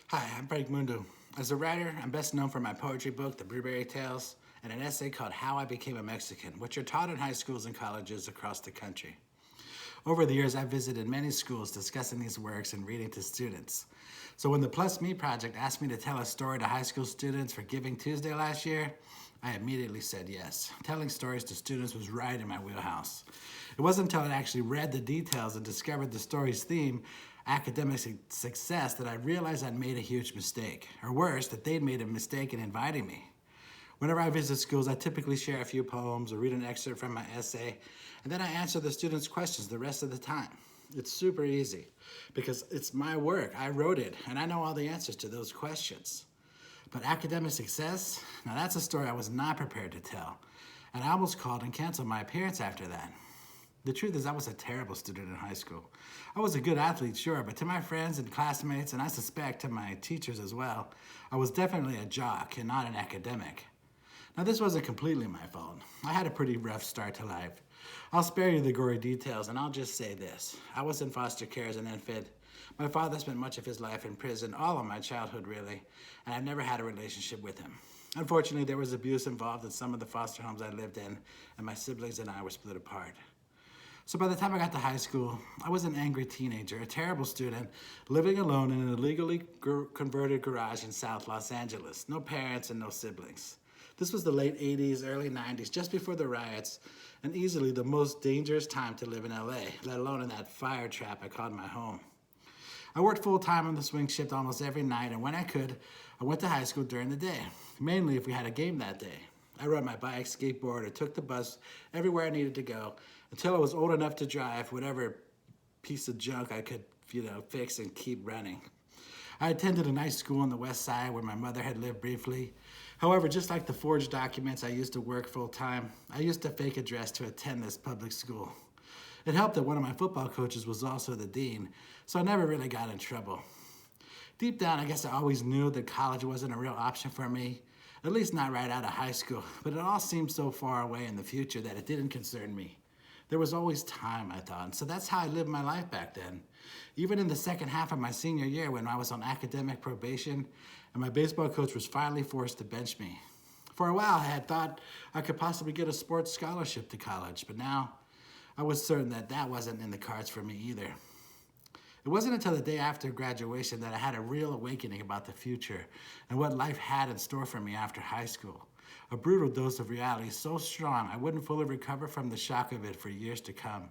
Hi, I'm Mundo. As a writer, I'm best known for my poetry book, The Blueberry Tales, and an essay called How I Became a Mexican, which are taught in high schools and colleges across the country. Over the years, I've visited many schools discussing these works and reading to students. So when the Plus Me Project asked me to tell a story to high school students for Giving Tuesday last year, I immediately said yes. Telling stories to students was right in my wheelhouse. It wasn't until I actually read the details and discovered the story's theme, academic success, that I realized I'd made a huge mistake. Or worse, that they'd made a mistake in inviting me. Whenever I visit schools, I typically share a few poems or read an excerpt from my essay, and then I answer the students' questions the rest of the time. It's super easy because it's my work. I wrote it, and I know all the answers to those questions. But academic success, now that's a story I was not prepared to tell, and I almost called and canceled my appearance after that. The truth is I was a terrible student in high school. I was a good athlete, sure, but to my friends and classmates, and I suspect to my teachers as well, I was definitely a jock and not an academic. Now, this wasn't completely my fault. I had a pretty rough start to life. I'll spare you the gory details, and I'll just say this. I was in foster care as an infant. My father spent much of his life in prison, all of my childhood, really, and I've never had a relationship with him. Unfortunately, there was abuse involved in some of the foster homes I lived in, and my siblings and I were split apart. So by the time I got to high school, I was an angry teenager, a terrible student, living alone in an illegally converted garage in South Los Angeles. No parents and no siblings. This was the late 80s, early 90s, just before the riots, and easily the most dangerous time to live in LA, let alone in that fire trap I called my home. I worked full-time on the swing shift almost every night, and when I could, I went to high school during the day, mainly if we had a game that day. I rode my bike, skateboard, or took the bus everywhere I needed to go until I was old enough to drive whatever piece of junk I could, fix and keep running. I attended a nice school on the west side where my mother had lived briefly. However, just like the forged documents I used to work full-time, I used to fake a dress to attend this public school. It helped that one of my football coaches was also the dean, so I never really got in trouble. Deep down, I guess I always knew that college wasn't a real option for me, at least not right out of high school, but it all seemed so far away in the future that it didn't concern me. There was always time, I thought, and so that's how I lived my life back then. Even in the second half of my senior year when I was on academic probation and my baseball coach was finally forced to bench me. For a while, I had thought I could possibly get a sports scholarship to college, but now I was certain that that wasn't in the cards for me either. It wasn't until the day after graduation that I had a real awakening about the future and what life had in store for me after high school. A brutal dose of reality so strong I wouldn't fully recover from the shock of it for years to come.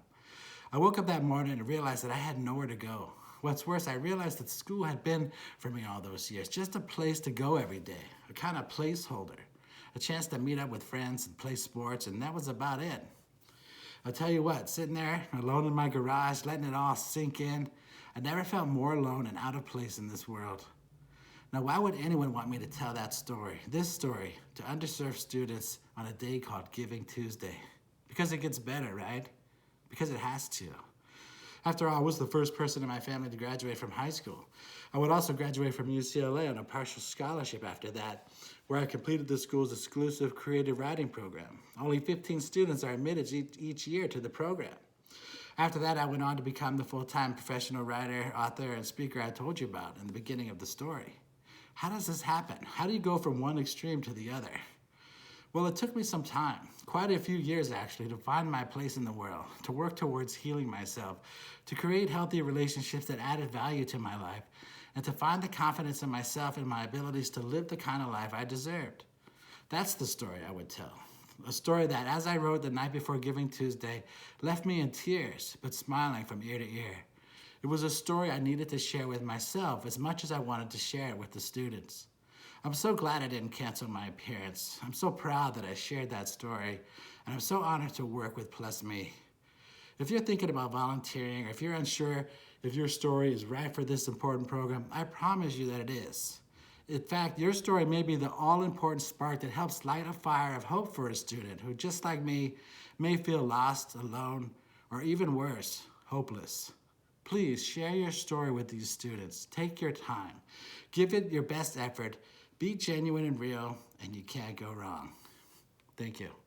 I woke up that morning and realized that I had nowhere to go. What's worse, I realized that school had been for me all those years, just a place to go every day, a kind of placeholder, a chance to meet up with friends and play sports, and that was about it. I'll tell you what, sitting there alone in my garage, letting it all sink in, I never felt more alone and out of place in this world. Now, why would anyone want me to tell that story, this story, to underserved students on a day called Giving Tuesday? Because it gets better, right? Because it has to. After all, I was the first person in my family to graduate from high school. I would also graduate from UCLA on a partial scholarship after that, where I completed the school's exclusive creative writing program. Only 15 students are admitted each year to the program. After that, I went on to become the full-time professional writer, author, and speaker I told you about in the beginning of the story. How does this happen? How do you go from one extreme to the other? Well, it took me some time, quite a few years actually, to find my place in the world, to work towards healing myself, to create healthy relationships that added value to my life, and to find the confidence in myself and my abilities to live the kind of life I deserved. That's the story I would tell. A story that, as I wrote the night before Giving Tuesday, left me in tears, but smiling from ear to ear. It was a story I needed to share with myself as much as I wanted to share it with the students. I'm so glad I didn't cancel my appearance. I'm so proud that I shared that story, and I'm so honored to work with Plus Me. If you're thinking about volunteering, or if you're unsure if your story is right for this important program, I promise you that it is. In fact, your story may be the all-important spark that helps light a fire of hope for a student who, just like me, may feel lost, alone, or even worse, hopeless. Please share your story with these students. Take your time. Give it your best effort. Be genuine and real, and you can't go wrong. Thank you.